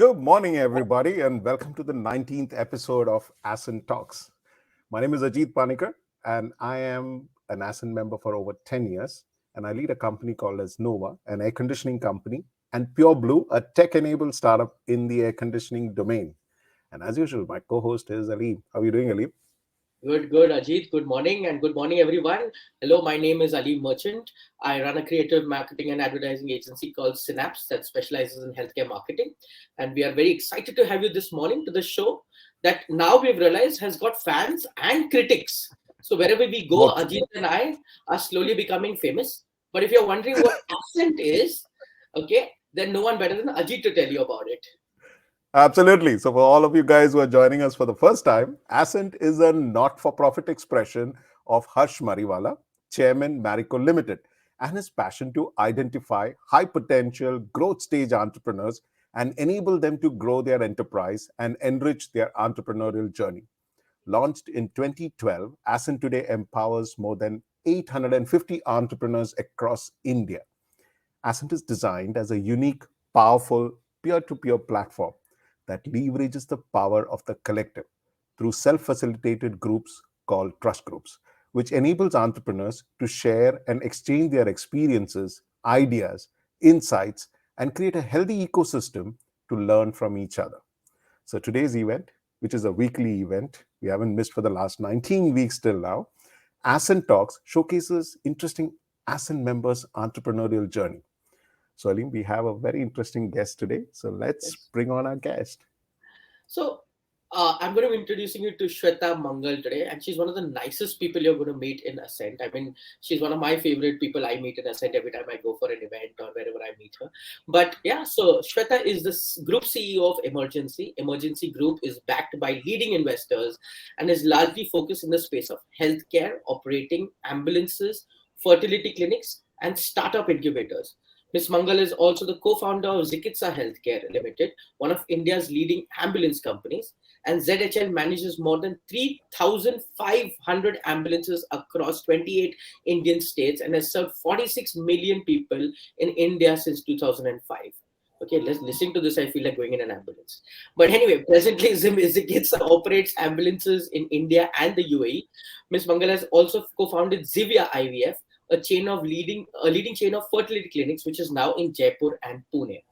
Good morning, everybody, and welcome to the 19th episode of Ascent Talks. My name is Ajit, and I am an Ascent member for over 10 years, and I lead a company called as Nova, an air conditioning company, and Pure Blue, a tech-enabled startup in the air conditioning domain. And as usual, my co-host is Aleem. How are you doing, Aleem? Good, Ajit. Good morning and good morning, everyone. Hello, my name is Aleem Merchant. I run a creative marketing and advertising agency called Synapse that specializes in healthcare marketing. And we are very excited to have you this morning to the show that now we've realized has got fans and critics. So wherever we go, Both. Ajit and I are slowly becoming famous. But if you're wondering what Ascent is, okay, then no one better than Ajit to tell you about it. Absolutely. So, for all of you guys who are joining us for the first time, Ascent is a not for profit expression of Harsh Mariwala, Chairman, Marico Ltd, and his passion to identify high potential growth stage entrepreneurs and enable them to grow their enterprise and enrich their entrepreneurial journey. Launched in 2012, Ascent today empowers more than 850 entrepreneurs across India. Ascent is designed as a unique, powerful peer to peer platform that leverages the power of the collective through self facilitated groups called trust groups, which enables entrepreneurs to share and exchange their experiences, ideas, insights, and create a healthy ecosystem to learn from each other. So, today's event, which is a weekly event, we haven't missed for the last 19 weeks till now, Ascent Talks showcases interesting Ascent members' entrepreneurial journey. So, Aleem, we have a very interesting guest today. So, let's Yes. bring on our guest. So I'm going to be introducing you to Sweta Mangal today, and she's one of the nicest people you're going to meet in Ascent. I mean, she's one of my favorite people I meet in Ascent every time I go for an event or wherever I meet her. But yeah, so Sweta is the group CEO of Emergency. Emergency Group is backed by leading investors and is largely focused in the space of healthcare, operating ambulances, fertility clinics, and startup incubators. Ms. Mangal is also the co-founder of Zikitsa Healthcare Limited, one of India's leading ambulance companies, and ZHL manages more than 3,500 ambulances across 28 Indian states and has served 46 million people in India since 2005. Okay, let's listen to this. I feel like going in an ambulance. But anyway, presently Zikitsa operates ambulances in India and the UAE. Ms. Mangal has also co-founded Zivia IVF, a leading chain of fertility clinics, which is now in Jaipur and Pune.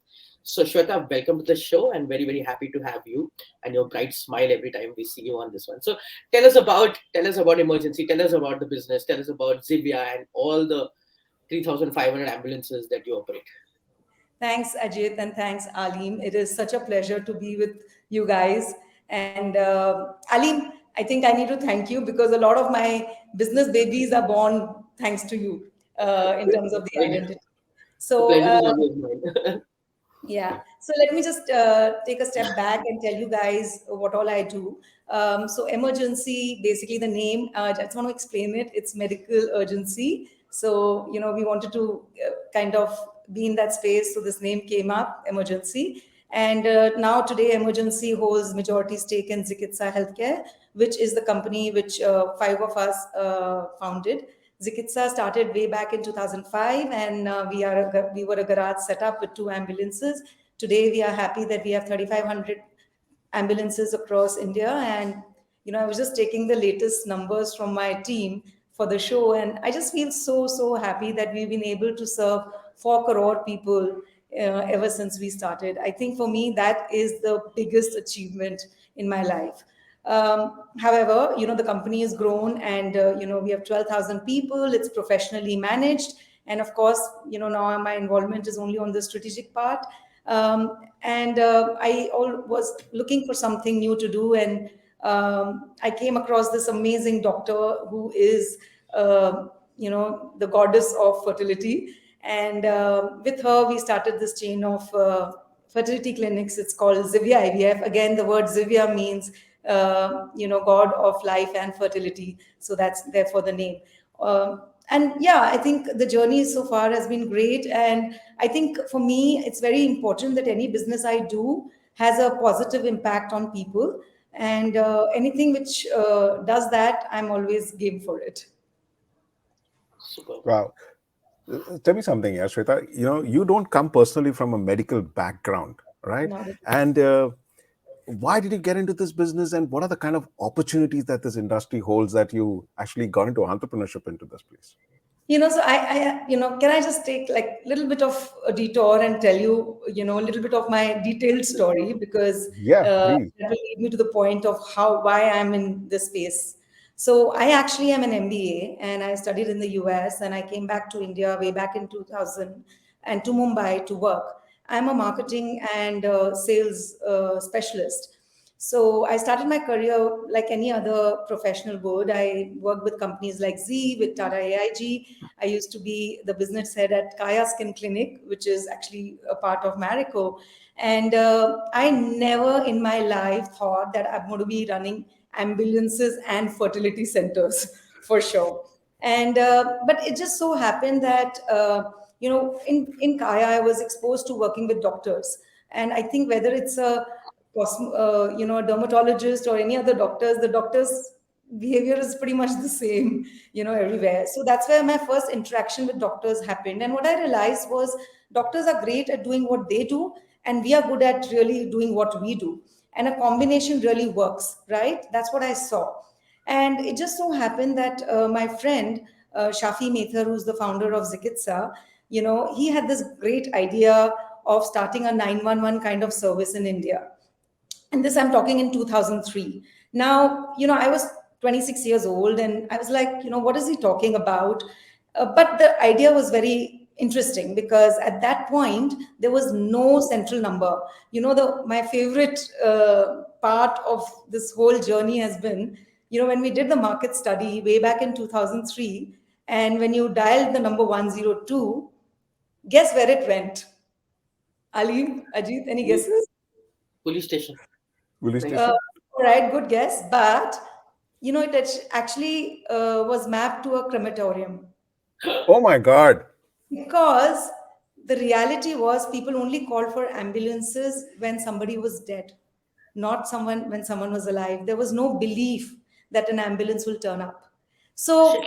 So Shweta, welcome to the show, and very happy to have you and your bright smile every time we see you on this one. So tell us about emergency, tell us about the business, tell us about Zivia and all the 3,500 ambulances that you operate. Thanks, Ajit, and thanks, Aleem. It is such a pleasure to be with you guys. And Aleem, I think I need to thank you because a lot of my business babies are born thanks to you in terms of the identity. The So, pleasure is always mine. yeah. So let me just take a step back and tell you guys what all I do. So emergency, basically the name, I just want to explain it. It's medical urgency. So, we wanted to kind of be in that space. So this name came up, emergency. And now today, emergency holds majority stake in Zikitsa Healthcare, which is the company which five of us founded. Zikitsa started way back in 2005, and we were a garage setup with two ambulances. Today, we are happy that we have 3,500 ambulances across India. And I was just taking the latest numbers from my team for the show, and I just feel so happy that we've been able to serve 4 crore people ever since we started. I think for me that is the biggest achievement in my life. However, the company has grown, and we have 12,000 people. It's professionally managed, and of course, now my involvement is only on the strategic part. And was looking for something new to do, and I came across this amazing doctor who is, the goddess of fertility. And with her, we started this chain of fertility clinics. It's called Zivia IVF. Again, the word Zivia means, God of life and fertility. So that's therefore the name. And yeah, I think the journey so far has been great. And I think for me, it's very important that any business I do has a positive impact on people. And anything which does that, I'm always game for it. Super. Wow. Tell me something, yeah, Shweta. You don't come personally from a medical background. right? Not And why did you get into this business, and what are the kind of opportunities that this industry holds that you actually got into entrepreneurship into this place? So can I just take like a little bit of a detour and tell you, a little bit of my detailed story, because Yeah, please. that will lead me to the point of why I'm in this space. So I actually am an MBA and I studied in the US, and I came back to India way back in 2000 and to Mumbai to work. I'm a marketing and sales specialist. So I started my career like any other professional would. I worked with companies like Z, with Tata AIG. I used to be the business head at Kaya Skin Clinic, which is actually a part of Marico. And I never in my life thought that I'm going to be running ambulances and fertility centers for sure. And but it just so happened that in Kaya I was exposed to working with doctors, and I think whether it's a dermatologist or any other doctors, the doctors' behavior is pretty much the same, everywhere. So that's where my first interaction with doctors happened. And what I realized was doctors are great at doing what they do, and we are good at really doing what we do. And a combination really works, right? That's what I saw. And it just so happened that my friend, Shafi Mehtar, who's the founder of Zikitsa, he had this great idea of starting a 911 kind of service in India. And this I'm talking in 2003. Now, I was 26 years old, and I was like, what is he talking about? But the idea was very interesting because at that point there was no central number. My favorite part of this whole journey has been, when we did the market study way back in 2003, and when you dialed the number 102, guess where it went? Aleem, Ajit, any Police, guesses? police station, Police right? Uh, station? all right, good guess. But it actually was mapped to a crematorium, Oh my God. because the reality was people only called for ambulances when somebody was dead, not someone when someone was alive. There was no belief that an ambulance will turn up. Shit. So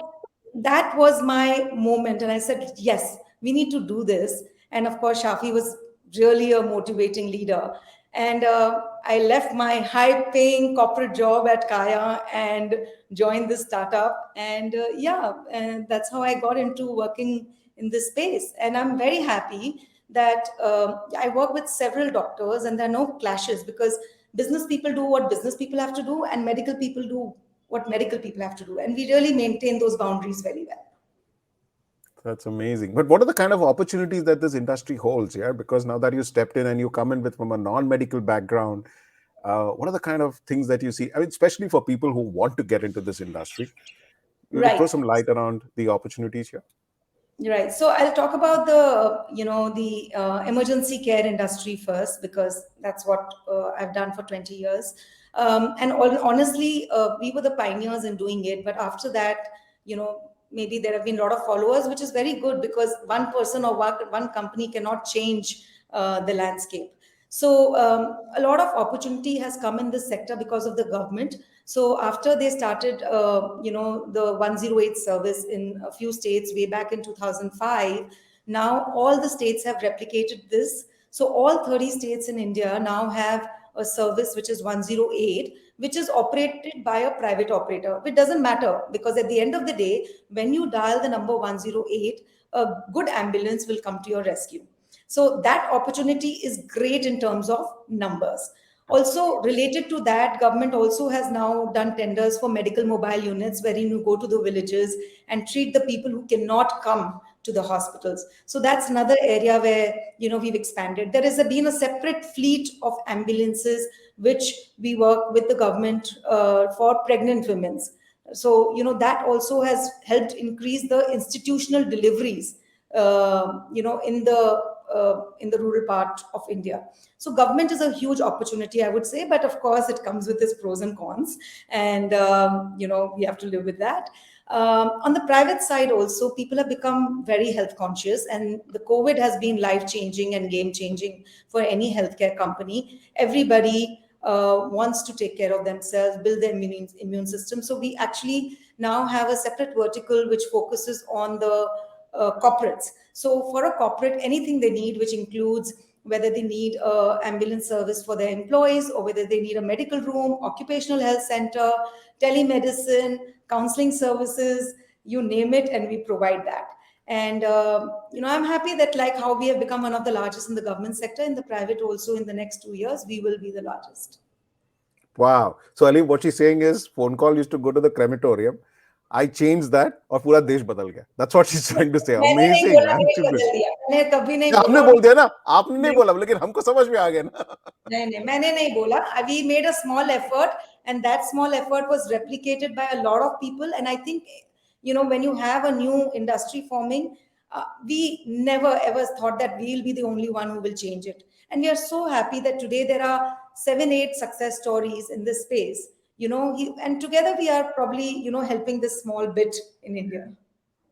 that was my moment. And I said, yes, we need to do this. And of course, Shafi was really a motivating leader. And I left my high paying corporate job at Kaya and joined this startup. And and that's how I got into working in this space. And I'm very happy that I work with several doctors and there are no clashes, because business people do what business people have to do, and medical people do what medical people have to do. And we really maintain those boundaries very well. That's amazing. But what are the kind of opportunities that this industry holds? Yeah, because now that you stepped in and you come in with from a non-medical background, what are the kind of things that you see? I mean, especially for people who want to get into this industry, you want to throw Right. some light around the opportunities here. Right. So I'll talk about the emergency care industry first, because that's what I've done for 20 years. Honestly, we were the pioneers in doing it. But after that, maybe there have been a lot of followers, which is very good, because one person or one company cannot change the landscape. So a lot of opportunity has come in this sector because of the government. So after they started, the 108 service in a few states way back in 2005, now all the states have replicated this. So all 30 states in India now have a service which is 108, which is operated by a private operator. It doesn't matter, because at the end of the day, when you dial the number 108, a good ambulance will come to your rescue. So that opportunity is great in terms of numbers. Also related to that, government also has now done tenders for medical mobile units, wherein you go to the villages and treat the people who cannot come to the hospitals. So that's another area where we've expanded. There has been a separate fleet of ambulances which we work with the government for pregnant women. So that also has helped increase the institutional deliveries in the rural part of India. So government is a huge opportunity, I would say, but of course it comes with its pros and cons, and we have to live with that. On the private side, also people have become very health conscious, and the COVID has been life changing and game changing for any healthcare company. Everybody wants to take care of themselves, build their immune system. So we actually now have a separate vertical which focuses on the corporates. So for a corporate, anything they need, which includes whether they need a ambulance service for their employees, or whether they need a medical room, occupational health center, telemedicine, counseling services, you name it, and we provide that. And I'm happy that, like how we have become one of the largest in the government sector, in the private also, in the next 2 years we will be the largest. Wow. So Ali, what she's saying is phone call used to go to the crematorium. I changed that और पूरा देश बदल गया. That's what she's trying to say. मैंने नहीं Amazing, बोला देश actually. बदल दिया, मैंने कभी नहीं आपने बोला। बोल दिया ना, आपने नहीं नहीं बोला, लेकिन हमको समझ में आ गया ना. नहीं, मैंने नहीं बोला. We made a small effort, and that small effort was replicated by a lot of people. And I think, when you have a new industry forming, we never ever thought that we'll be the only one who will change it. And we are so happy that today there are 7, 8 success stories in this space. And together we are probably, helping this small bit in India.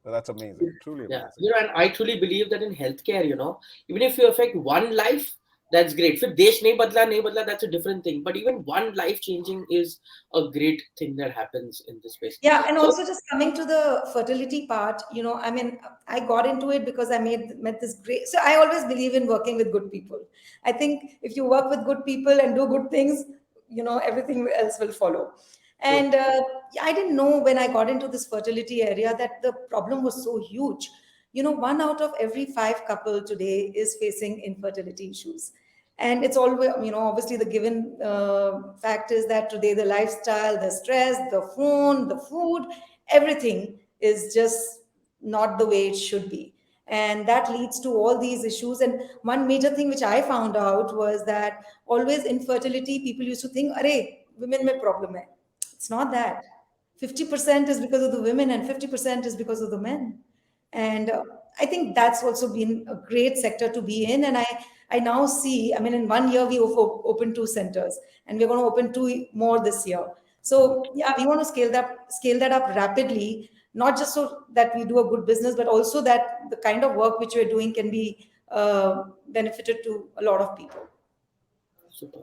That's amazing, truly Yeah, amazing. and I truly believe that in healthcare, even if you affect one life, that's great. If desh nahi badla, that's a different thing. But even one life changing is a great thing that happens in this space. Yeah, and So, also just coming to the fertility part, I mean, I got into it because I met this great. So I always believe in working with good people. I think if you work with good people and do good things, everything else will follow. true. And I didn't know when I got into this fertility area that the problem was so huge. 1 out of every 5 couple today is facing infertility issues. And it's always, obviously the given fact is that today the lifestyle, the stress, the phone, the food, everything is just not the way it should be. And that leads to all these issues. And one major thing which I found out was that always infertility, people used to think, Arey, women mein problem hai. It's not that. 50% is because of the women and 50% is because of the men. And I think that's also been a great sector to be in. And I now see, I mean, in 1 year we opened 2 centers, and we're going to open 2 more this year. So yeah, we want to scale that up rapidly, not just so that we do a good business, but also that the kind of work which we're doing can be benefited to a lot of people. Super.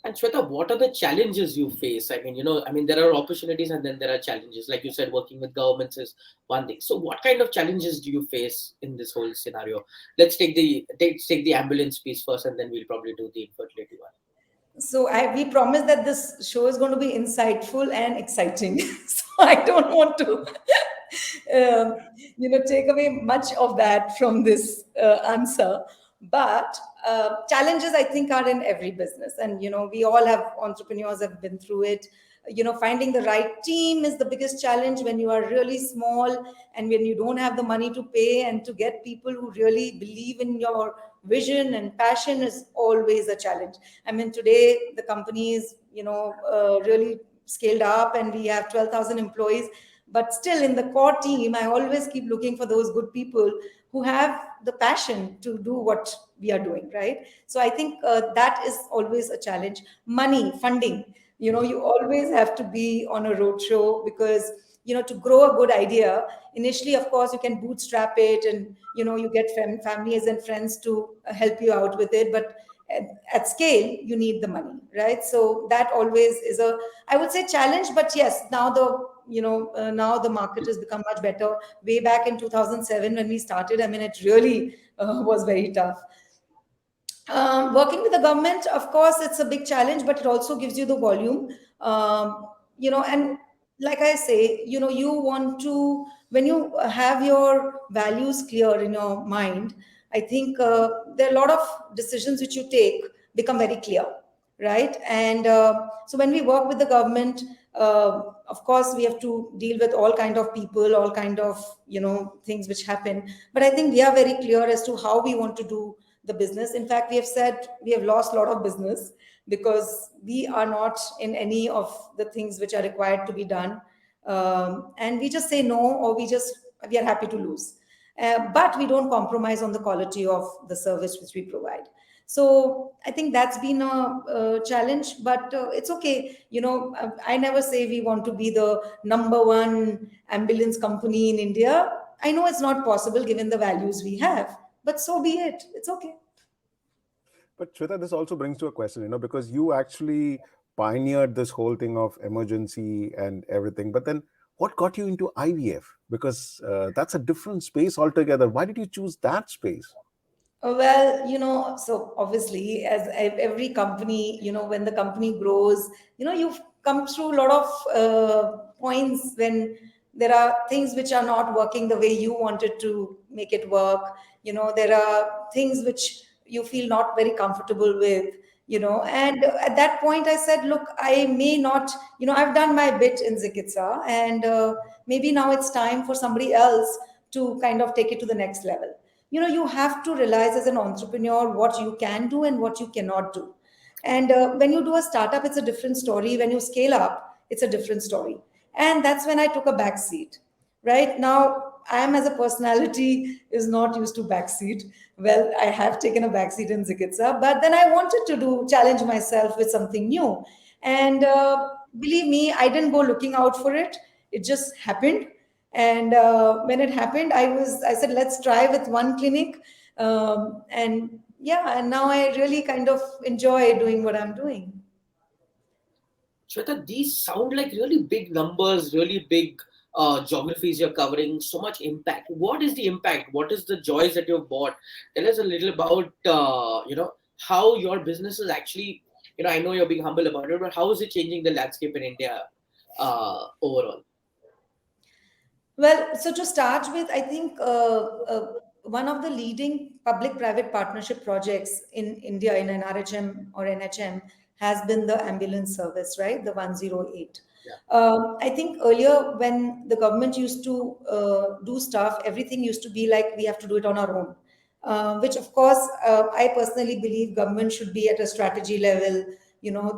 And Shweta, what are the challenges you face? I mean, there are opportunities and then there are challenges. Like you said, working with governments is one thing. So, what kind of challenges do you face in this whole scenario? Let's take the ambulance piece first, and then we'll probably do the infertility one. So we promise that this show is going to be insightful and exciting. So I don't want to, take away much of that from this answer. But challenges, I think, are in every business, and we all have entrepreneurs have been through it. Finding the right team is the biggest challenge when you are really small and when you don't have the money to pay, and to get people who really believe in your vision and passion is always a challenge. I mean, today the company is, really scaled up, and we have 12,000 employees. But still, in the core team, I always keep looking for those good people who have the passion to do what we are doing, right? So I think that is always a challenge. Money, funding. You always have to be on a roadshow, because to grow a good idea, initially, of course, you can bootstrap it, and you get families and friends to help you out with it. But at scale, you need the money, right? So that always is a, I would say, challenge. But yes, now now the market has become much better. Way back in 2007 when we started, I mean, it really was very tough. Working with the government, of course, it's a big challenge, but it also gives you the volume. And like I say, you want to, when you have your values clear in your mind, I think there are a lot of decisions which you take become very clear, right? And so when we work with the government, of course, we have to deal with all kind of people, all kind of things which happen. But I think we are very clear as to how we want to do the business. In fact, we have said we have lost a lot of business because we are not in any of the things which are required to be done, and we just say no, or we are happy to lose, but we don't compromise on the quality of the service which we provide. So I think that's been a challenge, but it's okay. I never say we want to be the number one ambulance company in India. I know it's not possible given the values we have, but so be it. It's okay. But Shweta, this also brings to a question, because you actually pioneered this whole thing of emergency and everything. But then what got you into IVF? Because that's a different space altogether. Why did you choose that space? Well, so obviously, as every company, when the company grows, you've come through a lot of points when there are things which are not working the way you wanted to make it work. There are things which you feel not very comfortable with, and at that point, I said, look, I may not, I've done my bit in Zikitsa, and maybe now it's time for somebody else to kind of take it to the next level. You have to realize as an entrepreneur what you can do and what you cannot do. And when you do a startup, it's a different story. When you scale up, it's a different story. And that's when I took a back seat. Right now, I am as a personality is not used to backseat. Well, I have taken a backseat in Zikitsa, but then I wanted to do challenge myself with something new. And believe me, I didn't go looking out for it. It just happened. And when it happened, I said, let's try with one clinic. And yeah, and now I really kind of enjoy doing what I'm doing. Shweta, these sound like really big numbers, really big geographies you're covering, so much impact. What is the impact? What is the joys that you've bought? Tell us a little about, how your business is actually, I know you're being humble about it, but how is it changing the landscape in India overall? Well, so to start with, I think one of the leading public-private partnership projects in India in NRHM or NHM has been the ambulance service, right? The 108. Yeah. I think earlier when the government used to do stuff, everything used to be like we have to do it on our own. Which of course, I personally believe government should be at a strategy level,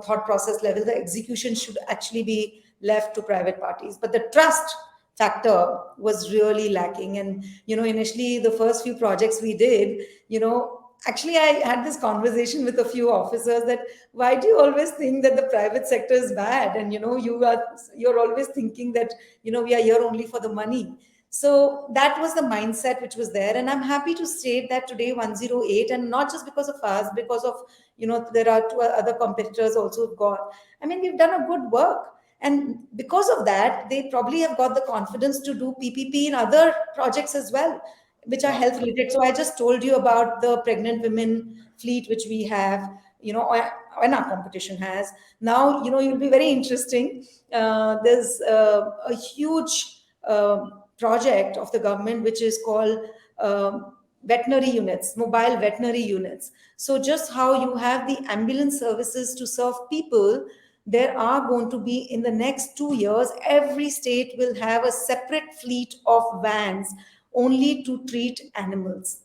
thought process level. The execution should actually be left to private parties. But the trust factor was really lacking. And initially the first few projects we did, actually I had this conversation with a few officers that why do you always think that the private sector is bad, and you're always thinking that we are here only for the money. So that was the mindset which was there, and I'm happy to state that today 108, and not just because of us, because of there are two other competitors also have got. I mean, we've done a good work, and because of that, they probably have got the confidence to do PPP in other projects as well, which are Wow. health related. So I just told you about the pregnant women fleet, which we have, and our competition has. Now, you'll be very interesting. There's a huge project of the government, which is called veterinary units, mobile veterinary units. So just how you have the ambulance services to serve people, there are going to be in the next 2 years, every state will have a separate fleet of vans only to treat animals,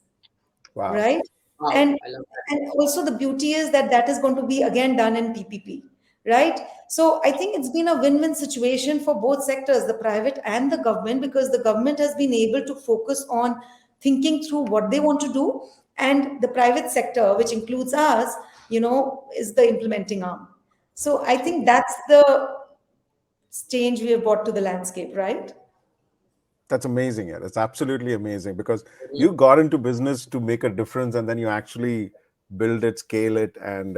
Wow. right? Wow. and I love that. and also the beauty is that that is going to be again done in PPP, right? So I think it's been a win-win situation for both sectors, the private and the government, because the government has been able to focus on thinking through what they want to do, and the private sector, which includes us, is the implementing arm. So I think that's the change we have brought to the landscape, right? That's amazing. Yeah, that's absolutely amazing because Mhm. you got into business to make a difference and then you actually build it, scale it, and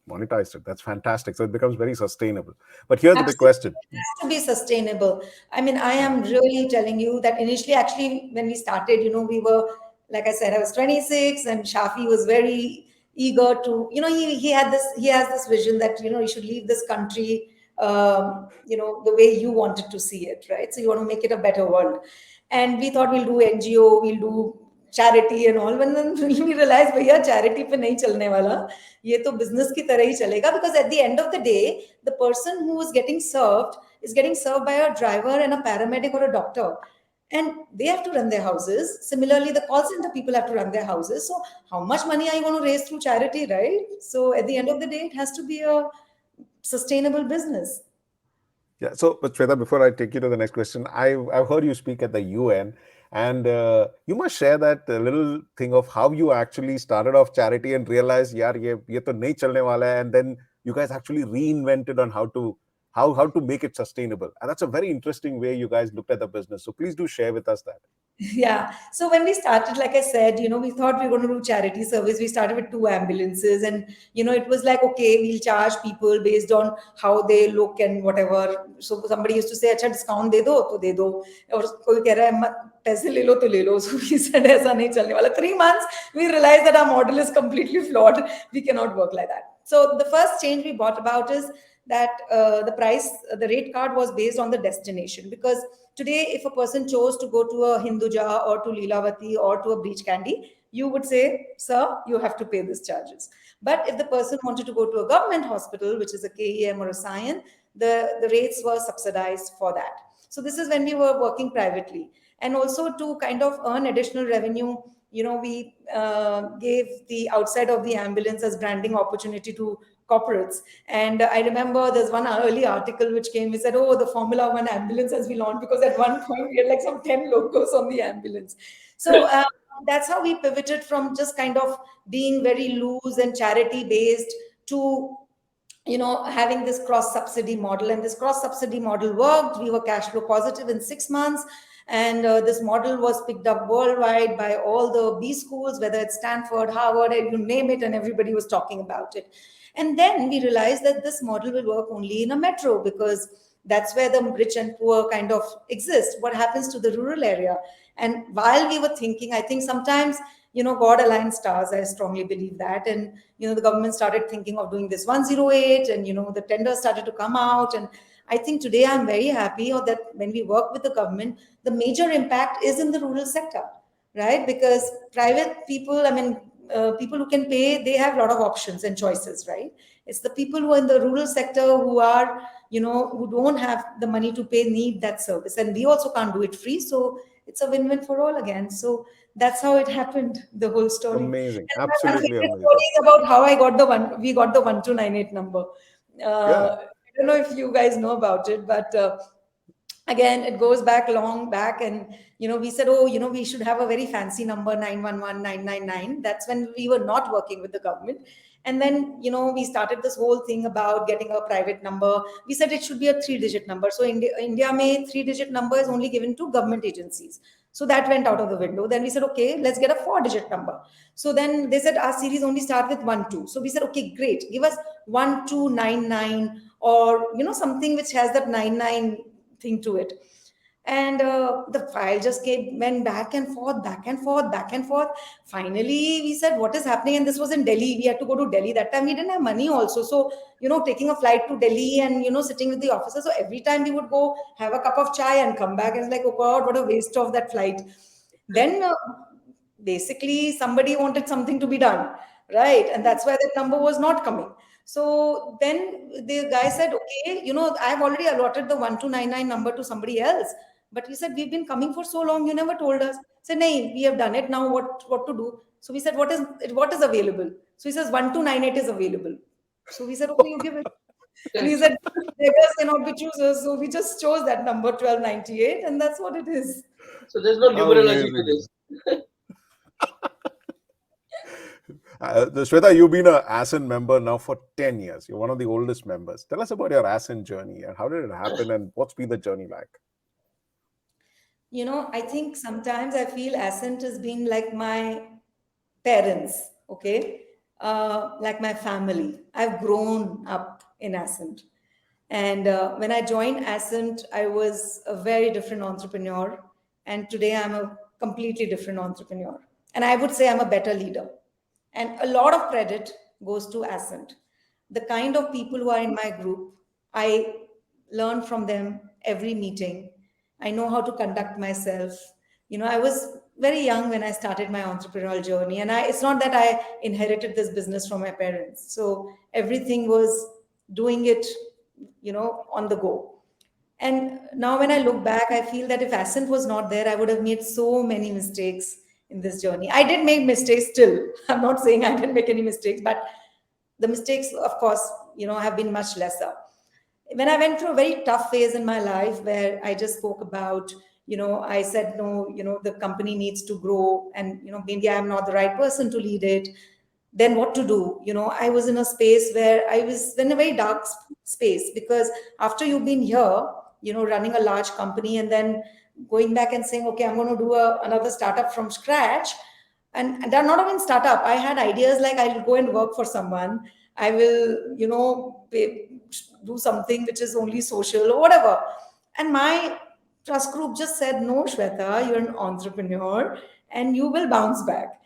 monetize it. That's fantastic. So it becomes very sustainable. But here's the big Absolutely. question. It has to be sustainable. I mean, I Yeah. am really telling you that initially, actually, when we started, we were, like I said, I was 26, and Shafi was very eager to, he has this vision that, you should leave this country, the way you wanted to see it, right? So you want to make it a better world. And we thought we'll do NGO, we'll do charity and all. But then we realized, भैया charity पे नहीं चलने वाला, ये तो business की तरह ही चलेगा, because at the end of the day, the person who is getting served by a driver and a paramedic or a doctor, and they have to run their houses. Similarly, the call center people have to run their houses. So how much money are you going to raise through charity, right? So at the end of the day, it has to be a sustainable business. Yeah. So, but Shweta, before I take you to the next question, I've heard you speak at the UN, and you must share that little thing of how you actually started off charity and realized, yaar, ye to nahi chalne wala hai, and then you guys actually reinvented on how to make it sustainable. And that's a very interesting way you guys looked at the business. So please do share with us that. Yeah. So when we started, like I said, we thought we were going to do charity service. We started with two ambulances, and it was like, okay, we'll charge people based on how they look and whatever. So somebody used to say, "अच्छा discount दे दो तो दे दो," और कोई कह रहा है पैसे ले लो तो ले लो. So we said ऐसा नहीं चलने वाला. 3 months we realized that our model is completely flawed. We cannot work like that. So the first change we brought about is that the rate card was based on the destination, because today, if a person chose to go to a Hinduja or to Leelavati or to a beach candy, you would say, sir, you have to pay these charges. But if the person wanted to go to a government hospital, which is a KEM or a Sion, the rates were subsidized for that. So this is when we were working privately. And also to kind of earn additional revenue, we gave the outside of the ambulance as branding opportunity to corporates. And I remember there's one early article which came. We said, "Oh, the Formula One ambulance has been launched," because at one point we had like some 10 logos on the ambulance. So that's how we pivoted from just kind of being very loose and charity based to having this cross subsidy model. And this cross subsidy model worked. We were cash flow positive in 6 months. And this model was picked up worldwide by all the B schools, whether it's Stanford, Harvard, you name it, and everybody was talking about it. And then we realized that this model will work only in a metro, because that's where the rich and poor kind of exist. What happens to the rural area? And while we were thinking, I think sometimes, God aligned stars. I strongly believe that. And, the government started thinking of doing this 108, and, the tenders started to come out. And I think today I'm very happy that when we work with the government, the major impact is in the rural sector, right? Because private people, I mean, people who can pay, they have a lot of options and choices, right? It's the people who are in the rural sector who are, who don't have the money to pay, need that service. And we also can't do it free. So it's a win-win for all again. So that's how it happened, the whole story. Amazing. And my Absolutely favorite story amazing. is about how we got the 1298 number. Yeah. I don't know if you guys know about it, but again, it goes back long back. And we said, oh, we should have a very fancy number, 911 999. That's when we were not working with the government. And then we started this whole thing about getting a private number. We said it should be a 3-digit number. So India may 3-digit number is only given to government agencies. So that went out of the window. Then we said, okay, let's get a 4-digit number. So then they said our series only start with 1 2. So we said, okay, great, give us 1299, or something which has that 99 thing to it. And the file just went back and forth, back and forth, back and forth. Finally, we said, what is happening? And this was in Delhi. We had to go to Delhi. That time we didn't have money also. So, taking a flight to Delhi and, sitting with the officers. So every time we would go have a cup of chai and come back, and it's like, oh God, what a waste of that flight. Then basically somebody wanted something to be done, right? And that's why that number was not coming. So then the guy said, okay, I've already allotted the 1299 number to somebody else. But we said, we've been coming for so long, you never told us. Said, no, we have done it now. What to do? So we said, what is available? So he says 1298 is available. So we said, okay, you give it. And he said, beggars cannot be choosers. So we just chose that number, 1298, and that's what it is. So there's no numerology to Amazing. this. Sweta, you've been an Ascent member now for 10 years. You're one of the oldest members. Tell us about your Ascent journey and how did it happen and what's been the journey like? I think sometimes I feel Ascent has been like my parents, okay? Like my family. I've grown up in Ascent. And when I joined Ascent, I was a very different entrepreneur. And today I'm a completely different entrepreneur. And I would say I'm a better leader. And a lot of credit goes to Ascent. The kind of people who are in my group, I learn from them every meeting. I know how to conduct myself. I was very young when I started my entrepreneurial journey. And it's not that I inherited this business from my parents. So everything was doing it, on the go. And now when I look back, I feel that if Ascent was not there, I would have made so many mistakes in this journey. I did make mistakes still. I'm not saying I didn't make any mistakes, but the mistakes, of course, have been much lesser. When I went through a very tough phase in my life where I just spoke about, I said, no, the company needs to grow and, maybe I'm not the right person to lead it. Then what to do? I was in a space where I was in a very dark space, because after you've been here, running a large company, and then going back and saying, okay, I'm going to do another startup from scratch. And they're not even startup. I had ideas like I'll go and work for someone. I will, do something which is only social or whatever. And my trust group just said, no, Shweta, you're an entrepreneur and you will bounce back.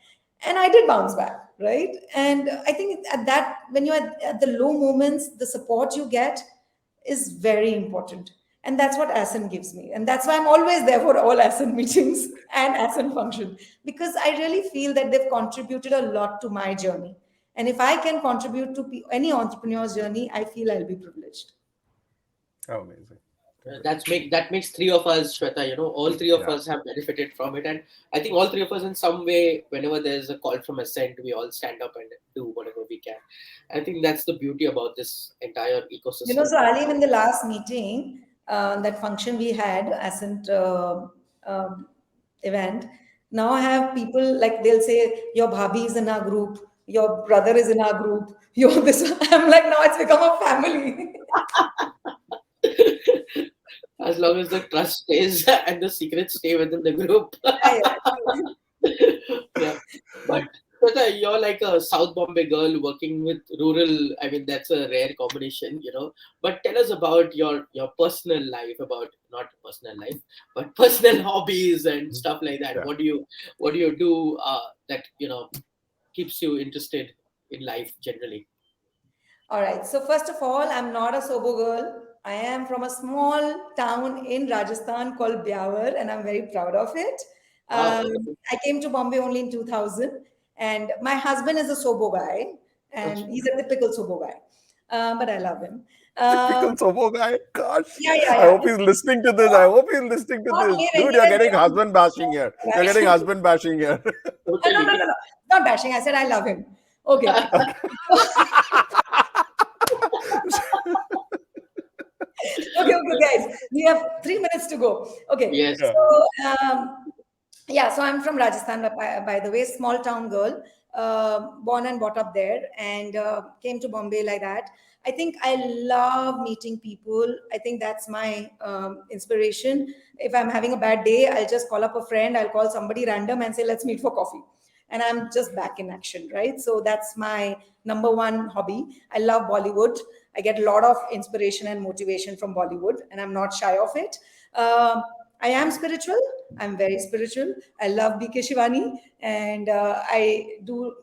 And I did bounce back, right? And I think at that, when you're at the low moments, the support you get is very important. And that's what Ascent gives me. And that's why I'm always there for all Ascent meetings and Ascent function, because I really feel that they've contributed a lot to my journey. And if I can contribute to any entrepreneur's journey, I feel I'll be privileged. Oh, amazing. That makes three of us, Shweta. All three of us have benefited from it, and I think all three of us, in some way, whenever there's a call from Ascent, we all stand up and do whatever we can. I think that's the beauty about this entire ecosystem. So Aleem, in the last meeting, that function we had, Ascent event, now I have people like they'll say, your bhabhi is in our group, your brother is in our group, you're this. I'm like, now it's become a family. As long as the trust stays and the secrets stay within the group. Yeah. But you're like a South Bombay girl working with rural. I mean, that's a rare combination. But tell us about your personal life, about not personal life, but personal hobbies and stuff like that. Yeah. What do you do that keeps you interested in life generally? All right. So first of all, I'm not a Sobo girl. I am from a small town in Rajasthan called Byawar, and I'm very proud of it. Wow. I came to Bombay only in 2000, and my husband is a Sobo guy, and he's a typical Sobo guy, but I love him. Typical Sobo guy. Gosh. Yeah. I hope he's listening to this. I hope he's listening to Not this. here Dude, you're anywhere. getting husband bashing here. You're getting husband bashing here. No. Not bashing. I said I love him. Okay. Okay, guys. We have 3 minutes to go. Okay. Yes. So, so I'm from Rajasthan, by the way, small town girl, born and brought up there, and came to Bombay like that. I think I love meeting people. I think that's my inspiration. If I'm having a bad day, I'll just call up a friend. I'll call somebody random and say, let's meet for coffee. And I'm just back in action, right? So that's my number one hobby. I love Bollywood. I get a lot of inspiration and motivation from Bollywood, and I'm not shy of it. I am spiritual. I'm very spiritual. I love BK Shivani, and I do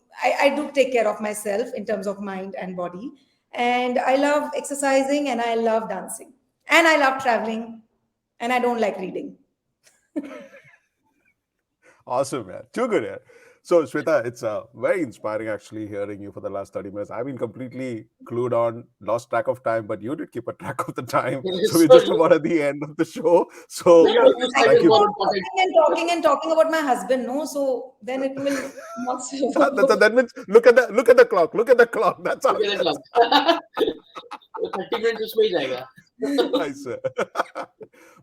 take care of myself in terms of mind and body. And I love exercising, and I love dancing, and I love traveling, and I don't like reading. Awesome, man. Too good, yeah. So, Sweta, it's very inspiring actually hearing you for the last 30 minutes. I've been completely clued on, lost track of time, but you did keep a track of the time. So, we're just about at the end of the show. So, thank you. Talking about my husband, no? So then it will not. That means look at the clock. Look at the clock. That's all. 30 minutes उसमें ही जाएगा. Nice.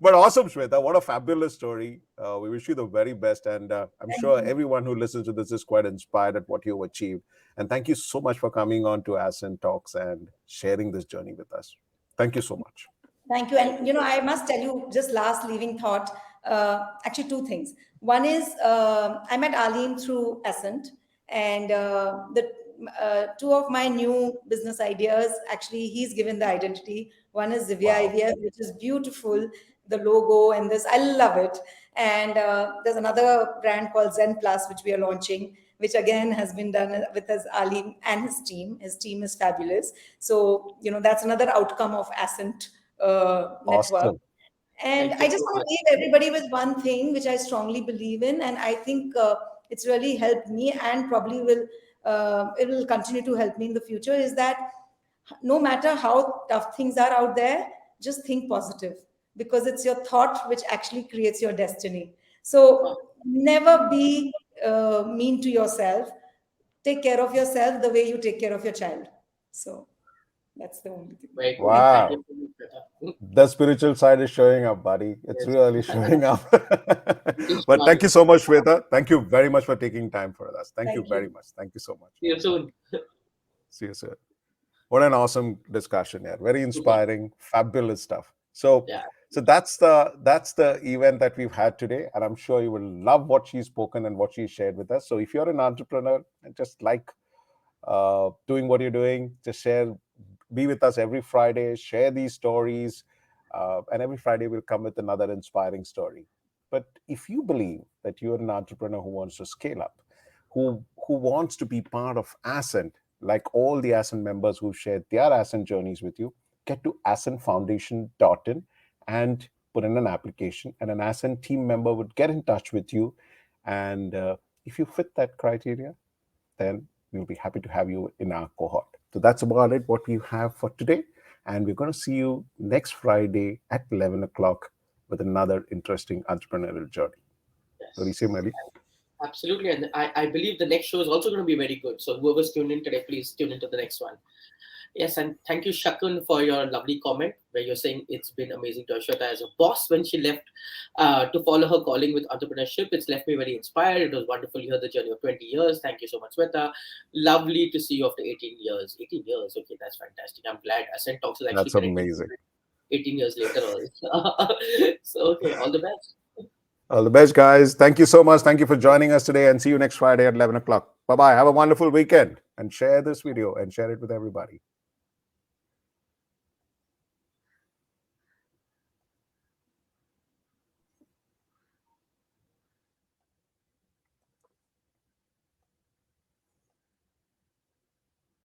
But awesome, Sweta. What a fabulous story. We wish you the very best. And I'm sure everyone who listens to this is quite inspired at what you've achieved. And thank you so much for coming on to Ascent Talks and sharing this journey with us. Thank you so much. Thank you. And, I must tell you, just last leaving thought, actually two things. One is I met Aleem through Ascent, and two of my new business ideas, actually, he's given the identity. One is Zivya IVF, which is beautiful, the logo and this, I love it. And there's another brand called Zen Plus, which we are launching, which again has been done with us, Aleem and his team. His team is fabulous. So, that's another outcome of Ascent network. Awesome. And I just want to leave everybody with one thing, which I strongly believe in. And I think it's really helped me, and probably it will continue to help me in the future, is that no matter how tough things are out there, just think positive, because it's your thought which actually creates your destiny. So never be mean to yourself. Take care of yourself the way you take care of your child. So that's the only thing. Wow. The spiritual side is showing up, buddy. It's really showing up. But thank you so much, Sweta. Thank you very much for taking time for us. Thank you very much. Thank you so much. See you soon. See you soon. What an awesome discussion, yeah. Very inspiring, fabulous stuff. So So that's the event that we've had today, and I'm sure you will love what she's spoken and what she shared with us. So if you're an entrepreneur and just like doing what you're doing, just share, be with us every Friday, share these stories, and every Friday we'll come with another inspiring story. But if you believe that you're an entrepreneur who wants to scale up, who wants to be part of Ascent, like all the Ascent members who've shared their Ascent journeys with you, get to ascentfoundation.in and put in an application, and an Ascent team member would get in touch with you. And if you fit that criteria, then we'll be happy to have you in our cohort. So that's about it, what we have for today. And we're going to see you next Friday at 11 o'clock with another interesting entrepreneurial journey. What do you say, Yes. Mali? Absolutely. And I believe the next show is also going to be very good. So whoever's tuned in today, please tune into the next one. Yes, and thank you, Shakun, for your lovely comment where you're saying it's been amazing to have Shweta as a boss when she left to follow her calling with entrepreneurship. It's left me very inspired. It was wonderful to hear the journey of 20 years. Thank you so much, Shweta. Lovely to see you after 18 years. 18 years. Okay, that's fantastic. I'm glad Ascent Talks is actually That's connected amazing. 18 years later. So, okay, all the best. All the best, guys. Thank you so much. Thank you for joining us today, and see you next Friday at 11 o'clock. Bye bye. Have a wonderful weekend, and share this video and share it with everybody.